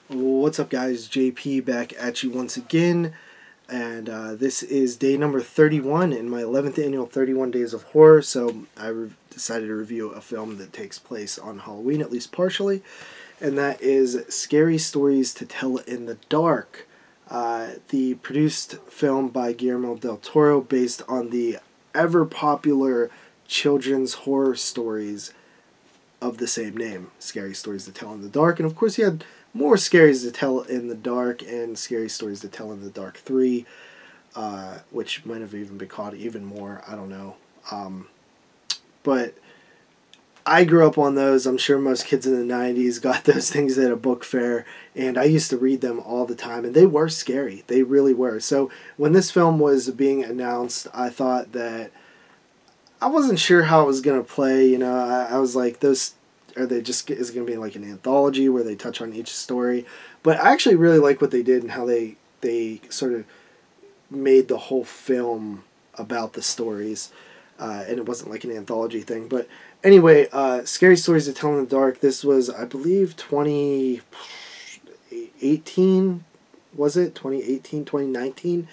What's up, guys? JP back at you once again, and this is day number 31 in my 11th annual 31 Days of Horror. So I decided to review a film that takes place on Halloween, at least partially, and that is Scary Stories to Tell in the Dark, the produced film by Guillermo del Toro based on the ever-popular children's horror stories of the same name, Scary Stories to Tell in the Dark. And of course, he had more Scaries to Tell in the Dark and Scary Stories to Tell in the Dark 3, which might have even been called even more. I don't know. But I grew up on those. I'm sure most kids in the 90s got those things at a book fair, and I used to read them all the time, and they were scary. They really were. So when this film was being announced, I thought that I wasn't sure how it was going to play. You know, I was like, is it going to be like an anthology where they touch on each story? But I actually really like what they did and how they sort of made the whole film about the stories. And it wasn't like an anthology thing. But anyway, Scary Stories to Tell in the Dark, this was, I believe, 2018, was it? 2018, 2019?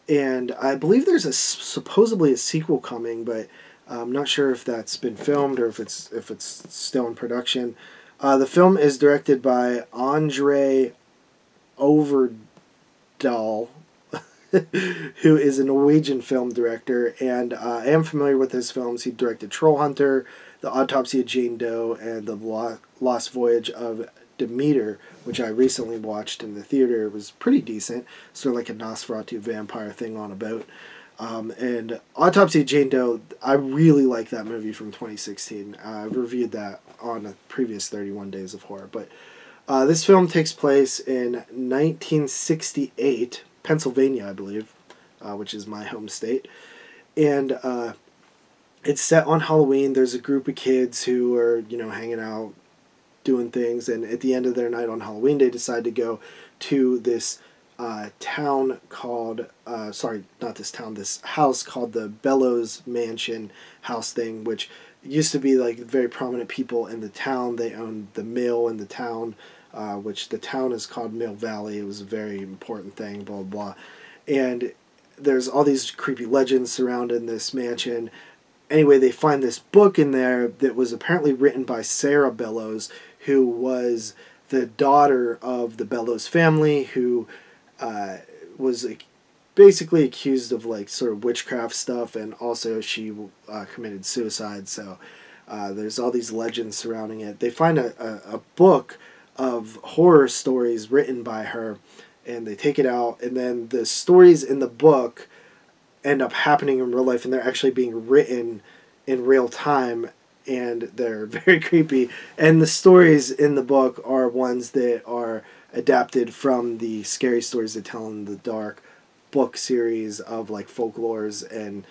And I believe there's supposedly a sequel coming, but I'm not sure if that's been filmed or if it's still in production. The film is directed by Andre Overdahl, who is a Norwegian film director, and I am familiar with his films. He directed Troll Hunter, The Autopsy of Jane Doe, and The Lost Voyage of Demeter, which I recently watched in the theater. It was pretty decent, sort of like a Nosferatu vampire thing on a boat. And Autopsy of Jane Doe, I really like that movie from 2016. I reviewed that on a previous 31 Days of Horror. But this film takes place in 1968, Pennsylvania, I believe, which is my home state. And it's set on Halloween. There's a group of kids who are, hanging out, doing things, and at the end of their night on Halloween, they decide to go to this town called, this house called the Bellows Mansion house thing, which used to be like very prominent people in the town. They owned the mill in the town, which the town is called Mill Valley. It was a very important thing, blah, blah, blah. And there's all these creepy legends surrounding this mansion. Anyway, they find this book in there that was apparently written by Sarah Bellows, who was the daughter of the Bellows family, who was basically accused of like sort of witchcraft stuff, and also she committed suicide. So there's all these legends surrounding it. They find a book of horror stories written by her, and they take it out, and then the stories in the book end up happening in real life, and they're actually being written in real time, and they're very creepy. And the stories in the book are ones that are adapted from the Scary Stories to Tell in the Dark book series of like folklores and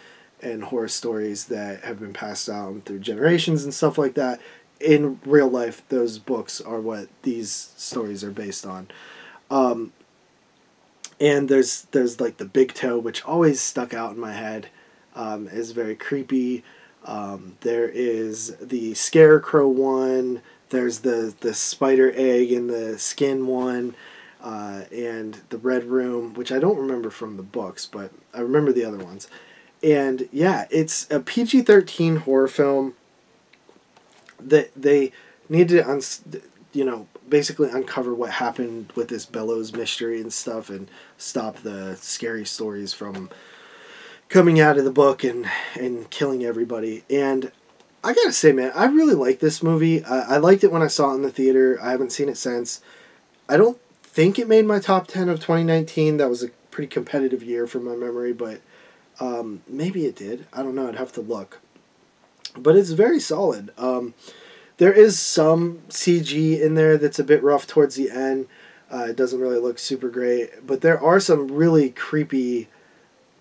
horror stories that have been passed down through generations and stuff like that. In real life, those books are what these stories are based on. And there's like the Big Toe, which always stuck out in my head, is very creepy. There is the Scarecrow one. There's the spider egg and the skin one, and the Red Room, which I don't remember from the books, but I remember the other ones. And yeah, it's a PG-13 horror film that they needed to basically uncover what happened with this Bellows mystery and stuff, and stop the scary stories from coming out of the book and killing everybody. And I gotta say, man, I really like this movie. I liked it when I saw it in the theater. I haven't seen it since. I don't think it made my top 10 of 2019. That was a pretty competitive year from my memory, but maybe it did. I don't know. I'd have to look. But it's very solid. There is some CG in there that's a bit rough towards the end. It doesn't really look super great. But there are some really creepy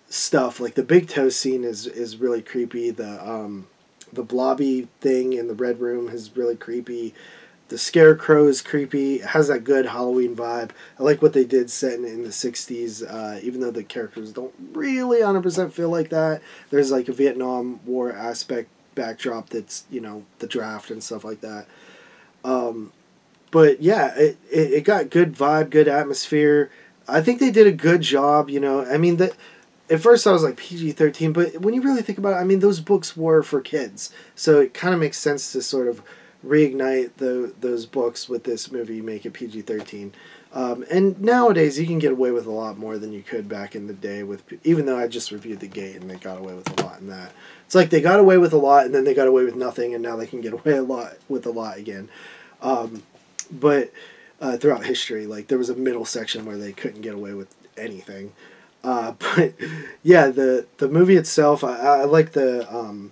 stuff. Like the Big Toe scene is really creepy. The blobby thing in the Red Room is really creepy. The Scarecrow is creepy. It has that good Halloween vibe. I like what they did set in the 60s, even though the characters don't really 100% feel like that. There's like a Vietnam War aspect backdrop that's, the draft and stuff like that. But yeah, it got good vibe, good atmosphere. I think they did a good job, you know. I mean, at first I was like PG-13, but when you really think about it, I mean, those books were for kids. So it kind of makes sense to sort of reignite those books with this movie, make it PG-13. And nowadays you can get away with a lot more than you could back in the day with, even though I just reviewed The Gate and they got away with a lot in that. It's like they got away with a lot and then they got away with nothing and now they can get away with a lot again. But throughout history, like there was a middle section where they couldn't get away with anything. But yeah, the movie itself, I like the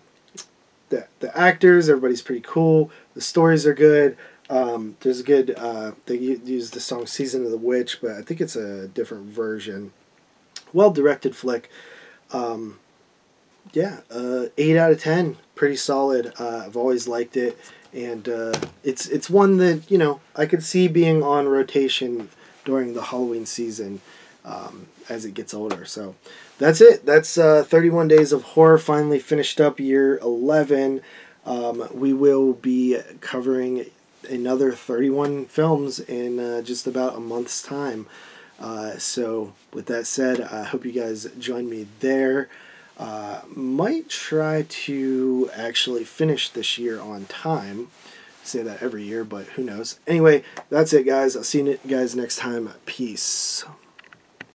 actors. Everybody's pretty cool. The stories are good. There's a good. They use the song "Season of the Witch," but I think it's a different version. Well directed flick. Yeah, 8 out of 10. Pretty solid. I've always liked it, and it's one that, you know, I could see being on rotation during the Halloween season as it gets older. So that's it. That's 31 Days of Horror finally finished up, year 11. We will be covering another 31 films in just about a month's time. So with that said, I hope you guys join me there. Might try to actually finish this year on time. Say that every year, but who knows. Anyway, that's it, guys. I'll see you guys next time. Peace.